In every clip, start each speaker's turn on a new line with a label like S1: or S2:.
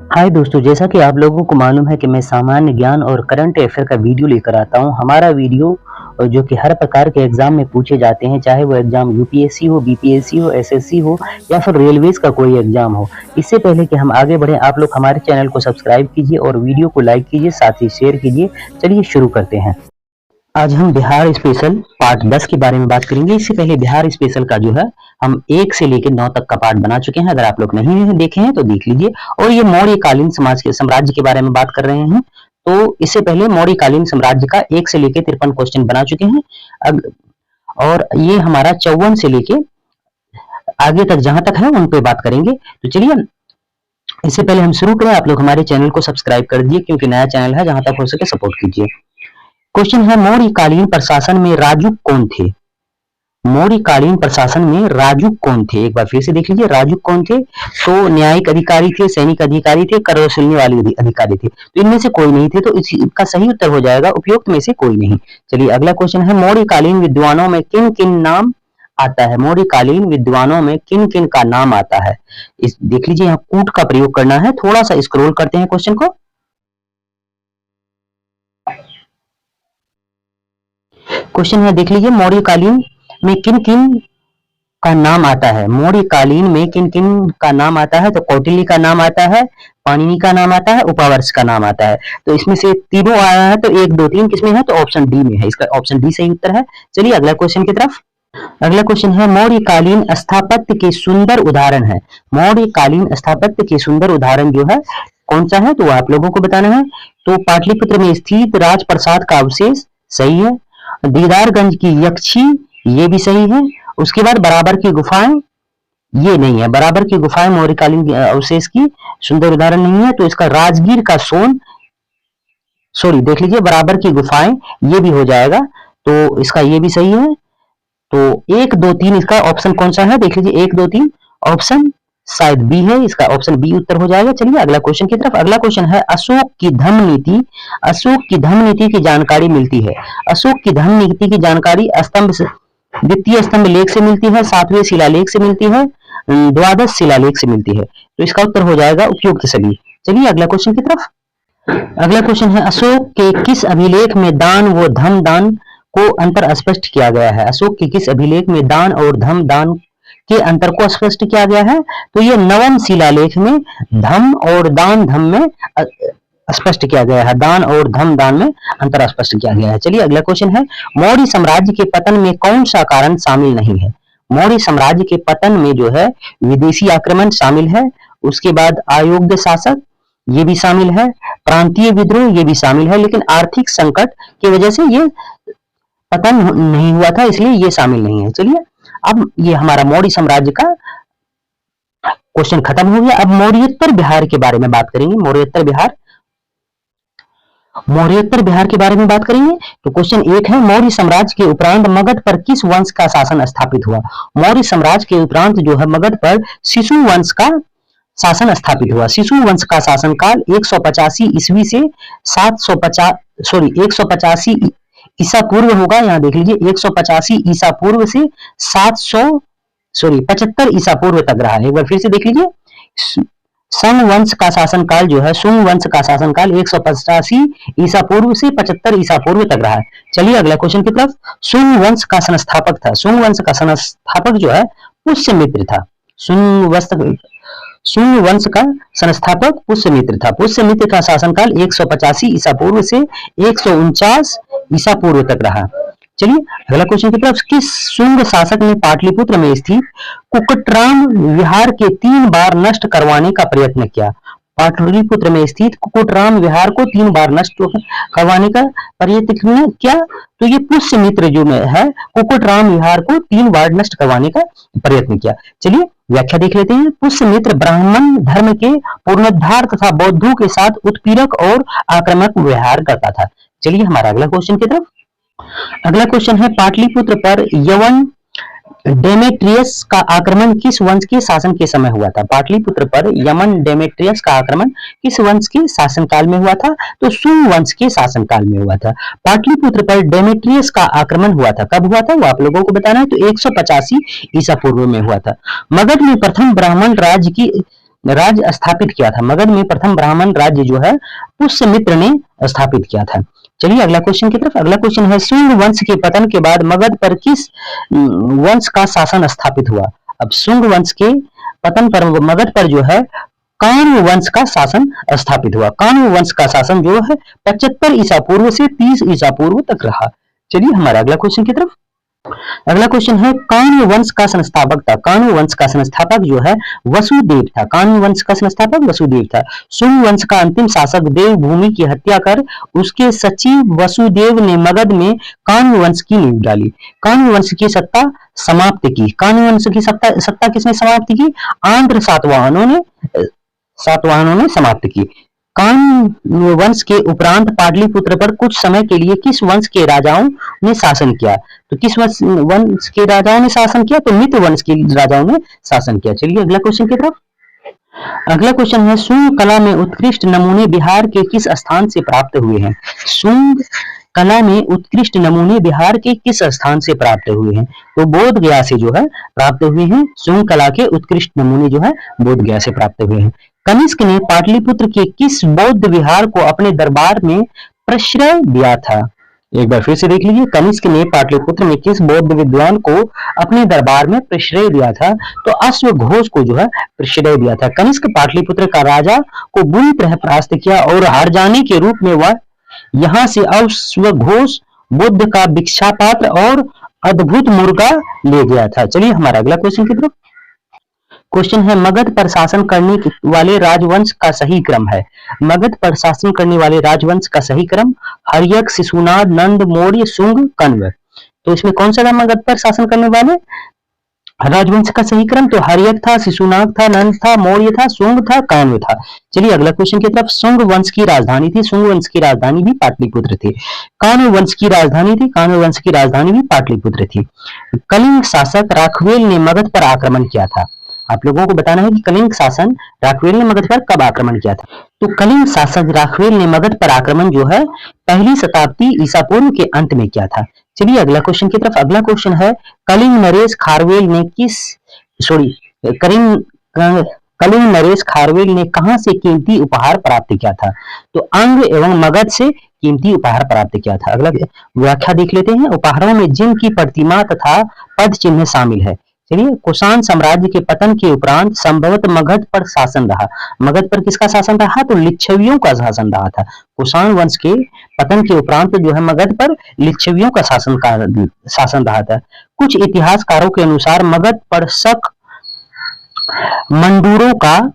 S1: हाय दोस्तों, जैसा कि आप लोगों को मालूम है कि मैं सामान्य ज्ञान और करंट अफेयर का वीडियो लेकर आता हूँ। हमारा वीडियो जो कि हर प्रकार के एग्ज़ाम में पूछे जाते हैं, चाहे वो एग्ज़ाम यूपीएससी हो, बीपीएससी हो, एसएससी हो या फिर रेलवेज़ का कोई एग्ज़ाम हो। इससे पहले कि हम आगे बढ़ें, आप लोग हमारे चैनल को सब्सक्राइब कीजिए और वीडियो को लाइक कीजिए, साथ ही शेयर कीजिए। चलिए शुरू करते हैं। आज हम बिहार स्पेशल पार्ट 10 के बारे में बात करेंगे। इससे पहले बिहार स्पेशल का जो है हम 1 से लेकर 9 तक का पार्ट बना चुके हैं। अगर आप लोग नहीं देखे हैं तो देख लीजिए। और ये मौर्यकालीन समाज के साम्राज्य के बारे में बात कर रहे हैं। तो इससे पहले मौर्यकालीन साम्राज्य का 1 से लेकर 53 क्वेश्चन बना चुके हैं। और ये हमारा 54 से लेके आगे तक जहां तक है उन पे बात करेंगे। तो चलिए, इससे पहले हम शुरू करें, आप लोग हमारे चैनल को सब्सक्राइब कर दीजिए, क्योंकि नया चैनल है, जहां तक हो सके सपोर्ट कीजिए। क्वेश्चन है, मौर्यकालीन प्रशासन में राजुक कौन थे? मौर्यकालीन प्रशासन में राजुक कौन थे? एक बार फिर से देख लीजिए, राजुक कौन थे? तो न्यायिक अधिकारी थे, सैनिक अधिकारी थे, कर वसूलने वाले अधिकारी थे। तो इनमें से कोई नहीं थे, तो इसका सही उत्तर हो जाएगा उपयुक्त में से कोई नहीं। चलिए अगला क्वेश्चन है, मौर्यकालीन विद्वानों में किन किन नाम आता है? मौर्यकालीन विद्वानों में किन किन का नाम आता है? इस देख लीजिए, यहाँ कूट का प्रयोग करना है। थोड़ा सा स्क्रॉल करते हैं क्वेश्चन को। क्वेश्चन है, देख लीजिए, मौर्यकालीन में किन किन का नाम आता है? मौर्यकालीन में किन किन का नाम आता है? तो कौटिल्य का नाम आता है, पाणिनि का नाम आता है, उपवर्ष का नाम आता है। तो इसमें से तीनों आया है, तो 1 2 3 किसमें है? तो ऑप्शन डी में है। इसका ऑप्शन डी सही उत्तर है। चलिए अगला क्वेश्चन की तरफ। अगला क्वेश्चन है, मौर्यकालीन स्थापत्य के सुंदर उदाहरण है। मौर्यकालीन स्थापत्य के सुंदर उदाहरण जो है कौन सा है? तो आप लोगों को बताना है। तो पाटलिपुत्र में स्थित राजप्रसाद का अवशेष सही है। दीदारगंज की यक्षी, ये भी सही है। उसके बाद बराबर की गुफाएं, ये नहीं है। बराबर की गुफाएं मौर्यकालीन अवशेष की सुंदर उदाहरण नहीं है। तो इसका राजगीर का सोन, सॉरी देख लीजिए, बराबर की गुफाएं ये भी हो जाएगा। तो इसका ये भी सही है। तो 1 2 3 इसका ऑप्शन कौन सा है? देख लीजिए, 1 2 3 ऑप्शन शायद बी है। इसका ऑप्शन बी उत्तर हो जाएगा। चलिए अगला क्वेश्चन की तरफ। अगला क्वेश्चन है, अशोक की धम्म नीति, अशोक की धम्म नीति की जानकारी मिलती है। अशोक की धम्म नीति की जानकारी स्तंभ से, द्वितीय स्तंभ लेख से मिलती है, 7वें शिलालेख से मिलती है, द्वादश शिलालेख से मिलती है। तो इसका उत्तर हो जाएगा उपयुक्त सभी। चलिए अगला क्वेश्चन की तरफ। अगला क्वेश्चन है, अशोक के किस अभिलेख में दान व धम दान को अंतर स्पष्ट किया गया है? अशोक के किस अभिलेख में दान और धम दान के अंतर को स्पष्ट किया गया है? तो ये 9वें शिलालेख में धम और दान धम में स्पष्ट किया गया है। दान और धम दान में अंतर स्पष्ट किया गया है। चलिए अगला क्वेश्चन है, मौर्य साम्राज्य के पतन में कौन सा कारण शामिल नहीं है? मौर्य साम्राज्य के पतन में जो है विदेशी आक्रमण शामिल है। उसके बाद अयोग्य शासक, ये भी शामिल है। प्रांतीय विद्रोह, ये भी शामिल है। लेकिन आर्थिक संकट की वजह से ये पतन नहीं हुआ था, इसलिए ये शामिल नहीं है। चलिए, अब ये हमारा मौर्य साम्राज्य का क्वेश्चन खत्म हो गया। अब मौर्योत्तर बिहार के बारे में बात करेंगे। मौर्योत्तर बिहार, मौर्योत्तर बिहार के बारे में बात करेंगे। तो क्वेश्चन 1 है, मौर्य साम्राज्य के उपरांत मगध पर किस वंश का शासन स्थापित हुआ? मौर्य साम्राज्य के उपरांत जो है मगध पर शिशु वंश का शासन स्थापित हुआ। शिशु वंश का शासनकाल 185 ईस्वी से 185 ईसा पूर्व होगा। यहाँ देख लीजिए, 185 ईसा पूर्व से 75 ईसा पूर्व तक रहा है। एक बार फिर से देख लीजिए, सुंग वंश का शासनकाल जो है, सुंग वंश का शासनकाल 185 ईसा पूर्व से 75 ईसा पूर्व तक रहा है। चलिए अगला क्वेश्चन की तरफ। सुंग वंश का संस्थापक था, सुंग वंश का संस्थापक जो है पुष्यमित्र था। सुंग वंश का संस्थापक पुष्यमित्र था। पुष्यमित्र का शासनकाल 185 ईसा पूर्व से 149 ईसा पूर्व तक रहा। चलिए अगला क्वेश्चन की तरफ। किस शुंग शासक ने पाटलिपुत्र में स्थित कुकुटराम विहार के 3 बार नष्ट करवाने का प्रयत्न किया? पाटलिपुत्र में स्थित कुकुटराम विहार को 3 बार नष्ट करवाने का प्रयत्न किया। तो ये पुष्यमित्र जो में है, कुकुटराम विहार को 3 बार नष्ट करवाने का प्रयत्न किया। चलिए व्याख्या देख लेते हैं। पुष्यमित्र ब्राह्मण धर्म के पुनरुद्धार तथा बौद्धों के साथ उत्पीड़क और आक्रामक व्यवहार करता था। चलिए हमारा अगला क्वेश्चन की तरफ। अगला क्वेश्चन है, पाटलिपुत्र पर यवन डेमेट्रियस का आक्रमण किस वंश के शासन के समय हुआ था? पाटलिपुत्र पर यमन डेमेट्रियस का आक्रमण किस वंश के शासनकाल में हुआ था? तो सुंग वंश के शासनकाल में हुआ था। पाटलिपुत्र पर डेमेट्रियस का आक्रमण हुआ था, कब हुआ था वो आप लोगों को बताना है। तो 185 ईसा पूर्व में हुआ था। मगध में प्रथम ब्राह्मण राज्य की राज्य स्थापित किया था? मगध में प्रथम ब्राह्मण राज्य जो है पुष्यमित्र ने स्थापित किया था। चलिए अगला क्वेश्चन की तरफ। अगला क्वेश्चन है शुंग वंश के पतन के बाद मगध पर किस वंश का शासन स्थापित हुआ? अब शुंग वंश के पतन पर मगध पर जो है कान्व वंश का शासन स्थापित हुआ। कान्व वंश का शासन जो है 75 ईसा पूर्व से 30 ईसा पूर्व तक रहा। चलिए हमारा अगला क्वेश्चन की तरफ। अगला क्वेश्चन है कान्व वंश का संस्थापक था? कान्व वंश का संस्थापक जो है वसुदेव था। कान्व वंश का संस्थापक वसुदेव था। शुंग वंश का अंतिम शासक देवभूमि की हत्या कर उसके सचिव वसुदेव ने मगध में कान्व वंश की नींव डाली। कान्व वंश की सत्ता समाप्त की। कान्व वंश की सत्ता किसने समाप्त की? आंध्र सातवाहनों ने समाप्त की। कान्व वंश के उपरांत पाटलिपुत्र पर कुछ समय के लिए किस वंश के राजाओं ने शासन किया? तो किस वंश के राजाओं ने शासन किया? तो मित्र वंश के राजाओं ने शासन किया। चलिए अगला क्वेश्चन की तरफ। अगला क्वेश्चन है शुंग कला में उत्कृष्ट नमूने बिहार के किस स्थान से प्राप्त हुए हैं? शुंग कला में उत्कृष्ट नमूने बिहार के किस स्थान से प्राप्त हुए हैं? तो बोध गया से जो है प्राप्त हुए हैं। शुंग कला के उत्कृष्ट नमूने जो है बोध गया से प्राप्त हुए हैं। कनिष्क ने पाटलिपुत्र के किस बौद्ध विहार को अपने दरबार में प्रश्रय दिया था? एक बार फिर से देख लीजिए, कनिष्क ने पाटलिपुत्र में किस बौद्ध विद्वान को अपने दरबार में प्रश्रय दिया था? तो अश्वघोष को जो है प्रश्रय दिया था। कनिष्क पाटलिपुत्र का राजा को बुरी तरह परास्त किया और हार जाने के रूप में वह यहाँ से अश्वघोष बुद्ध का भिक्षा पात्र और अद्भुत मुर्गा ले गया था। चलिए हमारा अगला क्वेश्चन की तरफ। क्वेश्चन है मगध पर शासन करने वाले राजवंश का सही क्रम है? मगध पर शासन करने वाले राजवंश का सही क्रम हर्यक, शिशुनाग, नंद, मौर्य, शुंग, कण्व। तो इसमें कौन सा था मगध पर शासन करने वाले राजवंश का सही क्रम? तो हर्यक था, शिशुनाग था, नंद था, मौर्य था, शुंग था, कण्व था। चलिए अगला क्वेश्चन की तरफ। शुंग वंश की राजधानी थी? शुंग वंश की राजधानी भी पाटलिपुत्र थी। कण्व वंश की राजधानी थी? कण्व वंश की राजधानी भी पाटलिपुत्र थी। कलिंग शासक राखवेल ने मगध पर आक्रमण किया था। आप लोगों को बताना है कि कलिंग शासन राखवेल ने मगध पर कब आक्रमण किया था? तो कलिंग शासक राखवेल ने मगध पर आक्रमण जो है पहली शताब्दी ईसा पूर्व के अंत में किया था। चलिए अगला क्वेश्चन की तरफ। अगला क्वेश्चन है कलिंग नरेश खारवेल ने कलिंग नरेश खारवेल ने कहां से कीमती उपहार प्राप्त किया था? तो अंग एवं मगध से कीमती उपहार प्राप्त किया था। अगला व्याख्या देख लेते हैं। उपहारों में जिनकी प्रतिमा तथा पद चिन्ह शामिल है। चलिए कुषाण साम्राज्य के पतन के उपरांत संभवतः मगध पर शासन रहा। मगध पर किसका शासन रहा? तो लिच्छवियों का शासन रहा था। कुषाण वंश के पतन के उपरांत जो है मगध पर लिच्छवियों का शासन रहा था। कुछ इतिहासकारों के अनुसार मगध पर शक मंडूरों का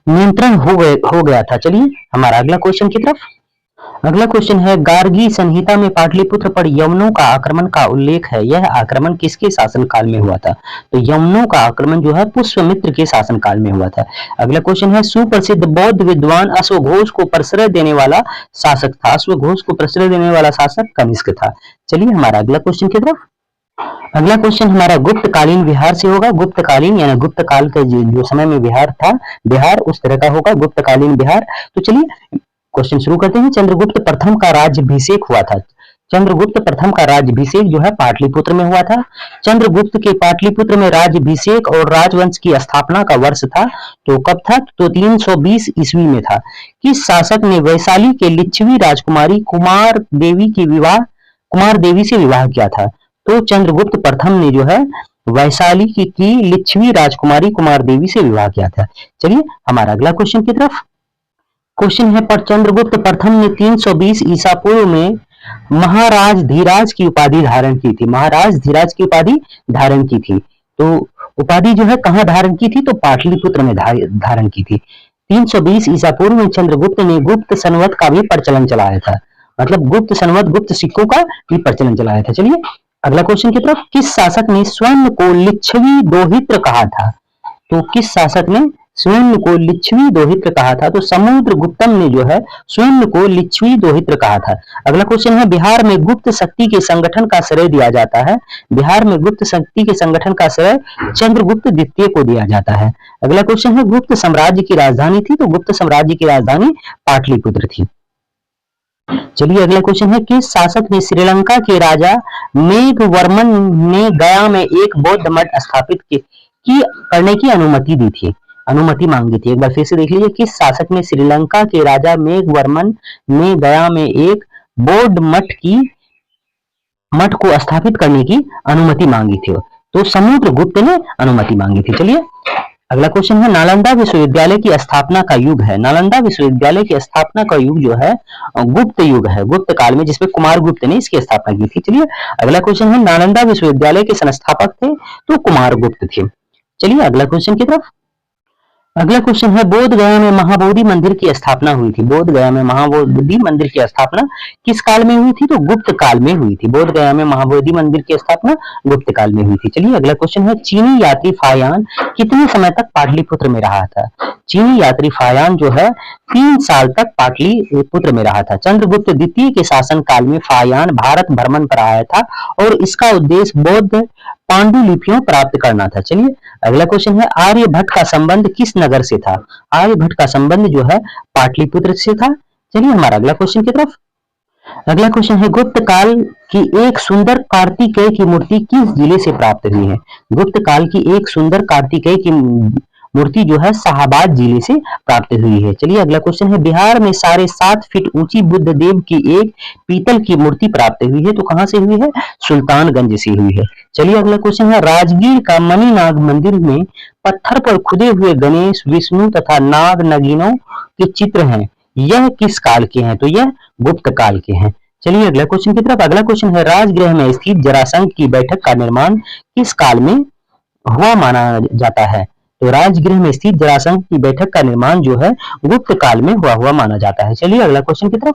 S1: नियंत्रण हो गया था। चलिए हमारा अगला क्वेश्चन की तरफ। अगला क्वेश्चन है गार्गी संहिता में पाटलिपुत्र पर यवनों का आक्रमण का उल्लेख है। यह आक्रमण किसके शासनकाल में हुआ था? तो यवनों का आक्रमण जो है पुष्यमित्र के शासनकाल में हुआ था। अगला क्वेश्चन है सुप्रसिद्ध बौद्ध विद्वान अश्वघोष को प्रश्रय देने वाला शासक था? अश्वघोष को प्रश्रय देने वाला शासक कनिष्क था। चलिए हमारा अगला क्वेश्चन की तरफ। अगला क्वेश्चन हमारा गुप्तकालीन बिहार से होगा। गुप्तकालीन यानी गुप्त काल के जो समय में बिहार था, बिहार उस तरह का होगा गुप्तकालीन बिहार। तो चलिए क्वेश्चन शुरू करते हैं। चंद्रगुप्त प्रथम का राज्याभिषेक हुआ था। चंद्रगुप्त प्रथम का राज्याभिषेक जो है पाटलिपुत्र में हुआ था। चंद्रगुप्त के पाटलिपुत्र में राज्याभिषेक और राजवंश की स्थापना का वर्ष था तो कब था? तो 320 ईस्वी में था। किस शासक ने वैशाली के लिच्छवी राजकुमारी कुमार देवी से विवाह किया था? तो चंद्रगुप्त प्रथम ने जो है वैशाली की लिच्छवी राजकुमारी कुमार देवी से विवाह किया था। चलिए हमारा अगला क्वेश्चन की तरफ। क्वेश्चन है पर चंद्रगुप्त प्रथम ने 320 ईसा पूर्व में महाराज धीराज की उपाधि धारण की थी। महाराज धीराज की उपाधि धारण की थी। तो उपाधि जो है कहां धारण की थी? तो पाटलिपुत्र में धारण की थी। 320 ईसा पूर्व में चंद्रगुप्त ने गुप्त संवत का भी प्रचलन चलाया था। मतलब गुप्त संवत, गुप्त सिक्कों का भी प्रचलन चलाया था। चलिए अगला क्वेश्चन की तरफ। किस शासक ने स्वर्ण को लिच्छवी दोहित्र कहा था? तो किस शासक ने स्वर्ण को लिच्छवी दोहित्र कहा था? तो समुद्रगुप्तम ने जो है स्वर्ण को लिच्छवी दोहित्र कहा था। अगला क्वेश्चन है बिहार में गुप्त शक्ति के संगठन का श्रेय दिया जाता है। बिहार में गुप्त शक्ति के संगठन का श्रेय चंद्रगुप्त द्वितीय को दिया जाता है। अगला क्वेश्चन है गुप्त साम्राज्य की राजधानी थी? तो गुप्त साम्राज्य की राजधानी पाटलिपुत्र थी। चलिए अगला क्वेश्चन है किस शासक ने श्रीलंका के राजा मेघवर्मन ने गया में एक बौद्ध मठ स्थापित करने की अनुमति दी थी? अनुमति मांगी थी? एक बार फिर से देख लीजिए, किस शासक ने श्रीलंका के राजा मेघवर्मन ने गया में एक बौद्ध मठ को स्थापित करने की अनुमति मांगी थी? तो समुद्रगुप्त ने अनुमति मांगी थी। चलिए अगला क्वेश्चन है, नालंदा विश्वविद्यालय की स्थापना का युग है? नालंदा विश्वविद्यालय की स्थापना का युग जो है गुप्त युग है, गुप्त काल में, जिसपे कुमार गुप्त ने इसकी स्थापना की थी। चलिए अगला क्वेश्चन है, नालंदा विश्वविद्यालय के संस्थापक थे? तो कुमार गुप्त थे। चलिए अगला क्वेश्चन की तरफ। अगला क्वेश्चन है, बोध गया में महाबोधि मंदिर की स्थापना हुई थी? बोध गया में महाबोधि मंदिर की स्थापना किस काल में हुई थी? तो गुप्त काल में हुई थी। बोध गया में महाबोधि मंदिर की स्थापना गुप्त काल में हुई थी। चलिए अगला क्वेश्चन है, चीनी यात्री फायान कितने समय तक पाटलिपुत्र में रहा था? चीनी यात्री फायान जो है 3 साल तक पाटलिपुत्र में रहा था। चंद्रगुप्त द्वितीय के शासन काल में फायान भारत भ्रमण पर आया था और इसका उद्देश्य बौद्ध पांडुलिपियों प्राप्त करना था। चलिए अगला क्वेश्चन है, आर्यभट्ट का संबंध किस नगर से था? आर्यभट्ट का संबंध जो है पाटलिपुत्र से था। चलिए हमारा अगला क्वेश्चन की तरफ। अगला क्वेश्चन है, गुप्त काल की एक सुंदर कार्तिकेय की मूर्ति किस जिले से प्राप्त हुई है? गुप्त काल की एक सुंदर कार्तिकेय की मूर्ति जो है शाहबाद जिले से प्राप्त हुई है। चलिए अगला क्वेश्चन है, बिहार में 7.5 फीट ऊंची बुद्ध देव की एक पीतल की मूर्ति प्राप्त हुई है? तो कहां से हुई है? सुल्तानगंज से हुई है। चलिए अगला क्वेश्चन है, राजगीर का मणिनाग मंदिर में पत्थर पर खुदे हुए गणेश, विष्णु तथा नाग नगीनों के चित्र हैं, यह किस काल के हैं? तो यह गुप्त काल के हैं। चलिए अगला क्वेश्चन की तरफ। अगला क्वेश्चन है, राजगृह में स्थित जरासंध की बैठक का निर्माण किस काल में हुआ माना जाता है? तो राजगृह में स्थित जरासंध की बैठक का निर्माण जो है गुप्त काल में हुआ माना जाता है। चलिए अगला क्वेश्चन की तरफ।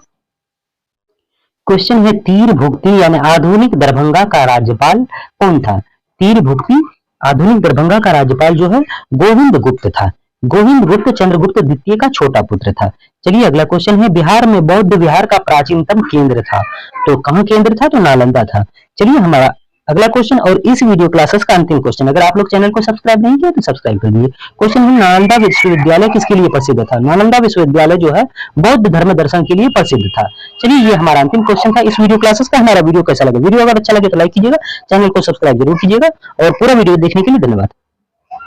S1: क्वेश्चन है, तीरभुक्ति यानी आधुनिक दरभंगा का राज्यपाल कौन था? तीरभुक्ति आधुनिक दरभंगा का राज्यपाल जो है गोविंद गुप्त था। गोविंद गुप्त चंद्रगुप्त द्वितीय का छोटा पुत्र था। चलिए अगला क्वेश्चन है, बिहार में बौद्ध विहार का प्राचीनतम केंद्र था? तो कहां केंद्र था? तो नालंदा था। चलिए हमारा अगला क्वेश्चन और इस वीडियो क्लासेस का अंतिम क्वेश्चन, अगर आप लोग चैनल को सब्सक्राइब नहीं किया तो सब्सक्राइब कर दीजिए। क्वेश्चन है, नालंदा विश्वविद्यालय किसके लिए प्रसिद्ध था? नालंदा विश्वविद्यालय जो है बौद्ध धर्म दर्शन के लिए प्रसिद्ध था। चलिए ये हमारा अंतिम क्वेश्चन था इस वीडियो क्लासेस का। हमारा वीडियो कैसा लगा? वीडियो अगर अच्छा लगे तो लाइक कीजिएगा, चैनल को सब्सक्राइब जरूर कीजिएगा और पूरा वीडियो देखने के लिए धन्यवाद।